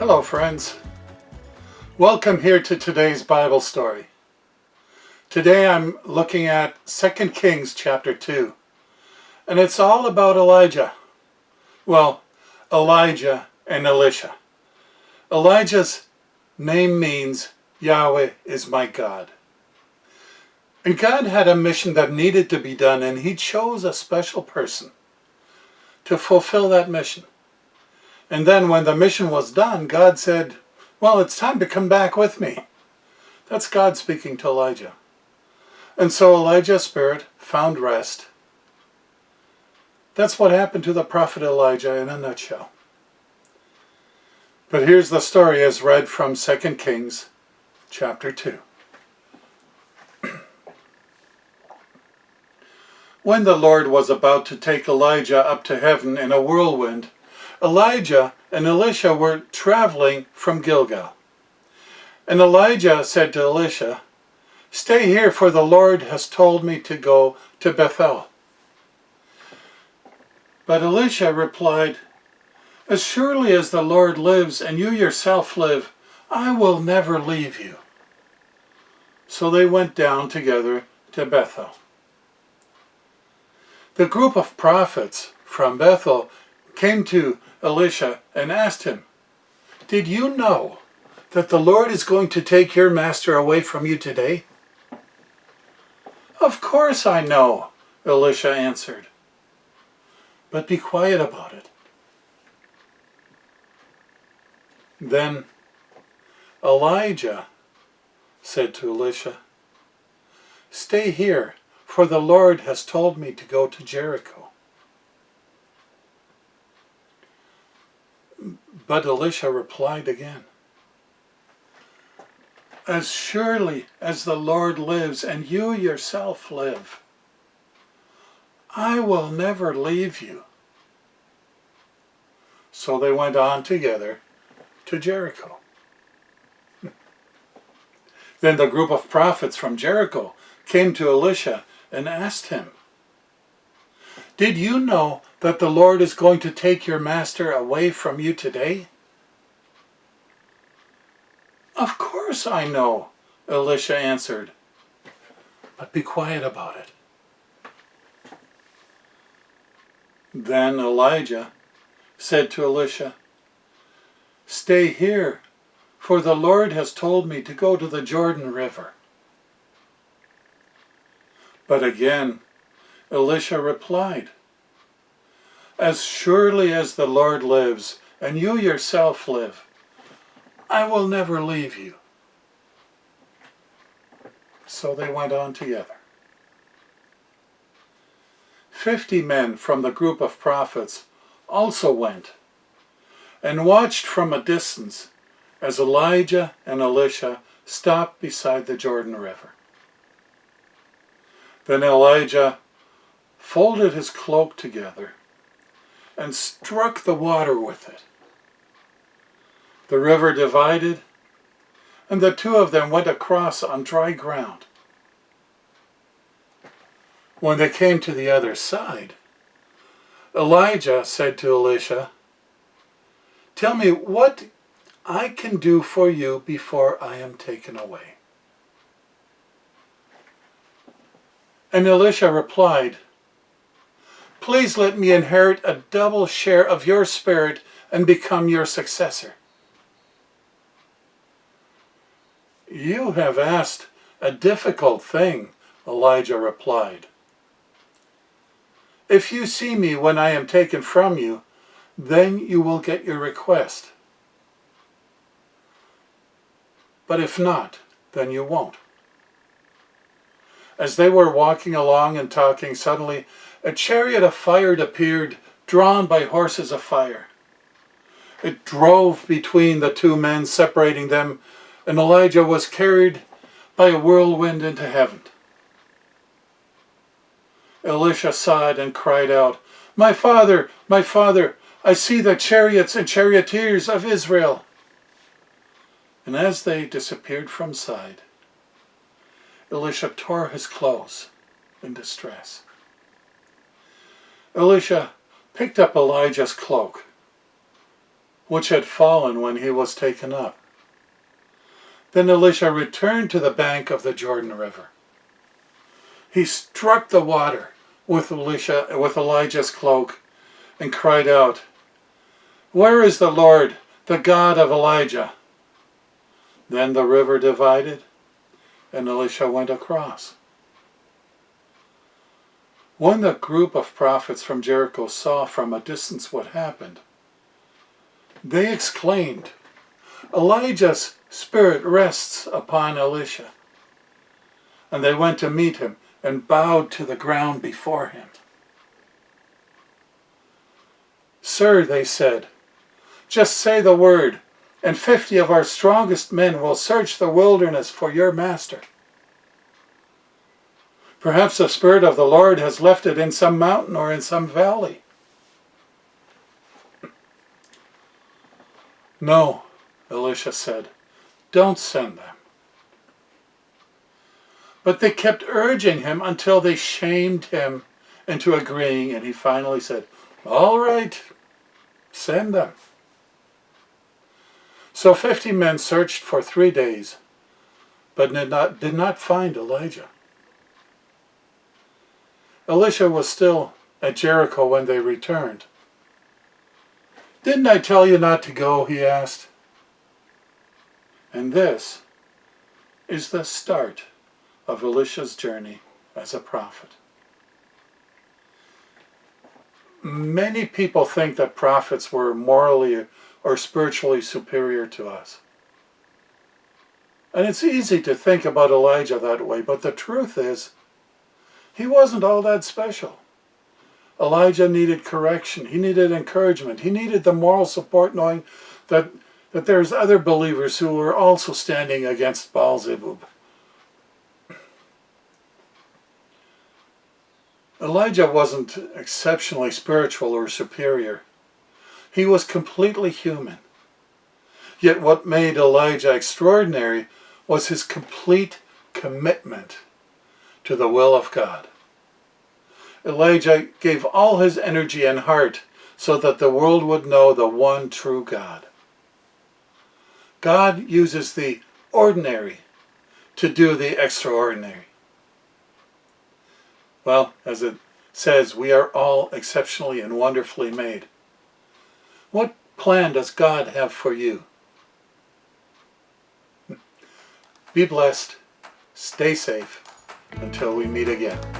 Hello friends, welcome here to today's Bible story. Today I'm looking at 2 Kings chapter 2, and it's all about Elijah. Well, Elijah and Elisha. Elijah's name means Yahweh is my God. And God had a mission that needed to be done, and he chose a special person to fulfill that mission. And then when the mission was done, God said, well, it's time to come back with me. That's God speaking to Elijah. And so Elijah's spirit found rest. That's what happened to the prophet Elijah in a nutshell. But here's the story as read from 2 Kings chapter 2. When the Lord was about to take Elijah up to heaven in a whirlwind, Elijah and Elisha were traveling from Gilgal. And Elijah said to Elisha, "Stay here, for the Lord has told me to go to Bethel." But Elisha replied, "As surely as the Lord lives and you yourself live, I will never leave you." So they went down together to Bethel. The group of prophets from Bethel came to Elisha and asked him, "Did you know that the Lord is going to take your master away from you today?" "Of course I know," Elisha answered. "But be quiet about it." Then Elijah said to Elisha, "Stay here, for the Lord has told me to go to Jericho." But Elisha replied again, "As surely as the Lord lives and you yourself live, I will never leave you." So they went on together to Jericho. Then the group of prophets from Jericho came to Elisha and asked him, "Did you know that the Lord is going to take your master away from you today?" "Of course I know," Elisha answered, "but be quiet about it." Then Elijah said to Elisha, "Stay here, for the Lord has told me to go to the Jordan River." But again Elisha replied, "As surely as the Lord lives and you yourself live, I will never leave you." So they went on together. 50 men from the group of prophets also went and watched from a distance as Elijah and Elisha stopped beside the Jordan River. Then Elijah folded his cloak together and struck the water with it. The river divided, and the two of them went across on dry ground. When they came to the other side, Elijah said to Elisha, "Tell me what I can do for you before I am taken away." And Elisha replied, "Please let me inherit a double share of your spirit and become your successor." "You have asked a difficult thing," Elijah replied. "If you see me when I am taken from you, then you will get your request. But if not, then you won't." As they were walking along and talking, suddenly a chariot of fire appeared, drawn by horses of fire. It drove between the two men, separating them, and Elijah was carried by a whirlwind into heaven. Elisha saw it and cried out, my father, I see the chariots and charioteers of Israel." And as they disappeared from sight, Elisha tore his clothes in distress. Elisha picked up Elijah's cloak, which had fallen when he was taken up. Then Elisha returned to the bank of the Jordan River. He struck the water with Elijah's cloak and cried out, "Where is the Lord, the God of Elijah?" Then the river divided, and Elisha went across. When the group of prophets from Jericho saw from a distance what happened, they exclaimed, "Elijah's spirit rests upon Elisha." And they went to meet him and bowed to the ground before him. "Sir," they said, "just say the word, and 50 of our strongest men will search the wilderness for your master. Perhaps the Spirit of the Lord has left it in some mountain or in some valley." "No," Elisha said, "don't send them." But they kept urging him until they shamed him into agreeing, and he finally said, "All right, send them." So 50 men searched for 3 days, but did not find Elijah. Elisha was still at Jericho when they returned. "Didn't I tell you not to go?" he asked. And this is the start of Elisha's journey as a prophet. Many people think that prophets were morally or spiritually superior to us. And it's easy to think about Elijah that way, but the truth is, he wasn't all that special. Elijah needed correction. He needed encouragement. He needed the moral support knowing that there's other believers who were also standing against Baal-zebub. Elijah wasn't exceptionally spiritual or superior. He was completely human. Yet what made Elijah extraordinary was his complete commitment to the will of God. Elijah gave all his energy and heart so that the world would know the one true God. God uses the ordinary to do the extraordinary. Well, as it says, we are all exceptionally and wonderfully made. What plan does God have for you? Be blessed. Stay safe. Until we meet again.